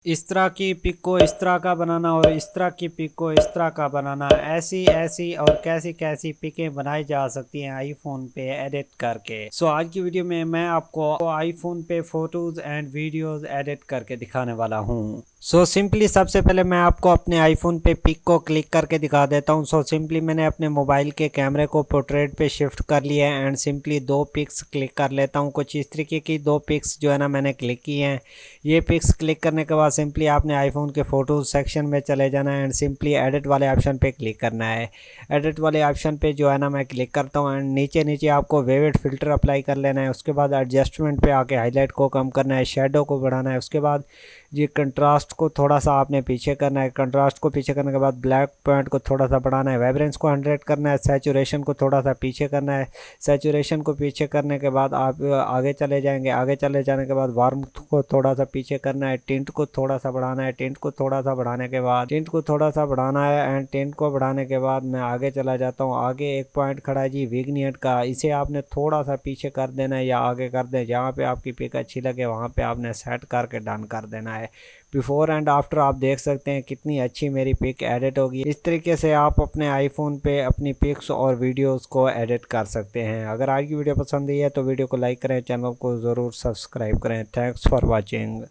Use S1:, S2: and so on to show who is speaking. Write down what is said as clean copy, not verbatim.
S1: इस तरह की पिक को इस तरह का बनाना और इस तरह की पिक को इस तरह का बनाना, ऐसी ऐसी और कैसी कैसी पिकें बनाई जा सकती हैं आईफोन पे एडिट करके। सो आज की वीडियो में मैं आपको आईफोन पे फोटोज एंड वीडियोस एडिट करके दिखाने वाला हूँ। सो सिंपली सबसे पहले मैं आपको अपने आईफोन पे पिक को क्लिक करके दिखा देता हूँ। सो सिंपली मैंने अपने मोबाइल के कैमरे को पोर्ट्रेट पे शिफ्ट कर लिया है एंड सिंपली दो पिक्स क्लिक कर लेता हूँ। कुछ इस तरीके की दो पिक्स जो है ना मैंने क्लिक की हैं। ये पिक्स क्लिक करने के बाद सिंपली आपने आईफोन के फ़ोटोज़ सेक्शन में चले जाना है एंड सिंपली एडिट वाले ऑप्शन पे क्लिक करना है। एडिट वाले ऑप्शन पे जो है ना मैं क्लिक करता हूँ एंड नीचे नीचे आपको वेवेड फ़िल्टर अप्लाई कर लेना है। उसके बाद एडजस्टमेंट पे आके हाईलाइट को कम करना है, शेडो को बढ़ाना है। उसके बाद ये कंट्रास्ट को थोड़ा सा आपने पीछे करना है। कंट्रास्ट को पीछे करने के बाद ब्लैक पॉइंट को थोड़ा सा बढ़ाना है। वाइब्रेंस को 100 करना है। सैचुरेशन को थोड़ा सा पीछे करना है। सैचुरेशन को पीछे करने के बाद आप आगे चले जाएंगे। आगे चले जाने के बाद वार्मथ को थोड़ा सा पीछे करना है। टिंट को थोड़ा सा बढ़ाना है। टिंट को थोड़ा सा बढ़ाने के बाद टिंट को थोड़ा सा बढ़ाना है एंड टिंट को बढ़ाने के बाद मैं आगे चला जाता हूँ। आगे एक पॉइंट खड़ा है जी विग्नेट का, इसे आपने थोड़ा सा पीछे कर देना है या आगे कर दें। जहाँ पे आपकी पिक अच्छी लगे वहाँ पे आपने सेट करके डन कर देना है। बिफोर एंड आफ्टर आप देख सकते हैं कितनी अच्छी मेरी पिक एडिट होगी। इस तरीके से आप अपने आईफोन पे अपनी पिक्स और वीडियोस को एडिट कर सकते हैं। अगर आज की वीडियो पसंद आई है तो वीडियो को लाइक करें, चैनल को ज़रूर सब्सक्राइब करें। Thanks for watching.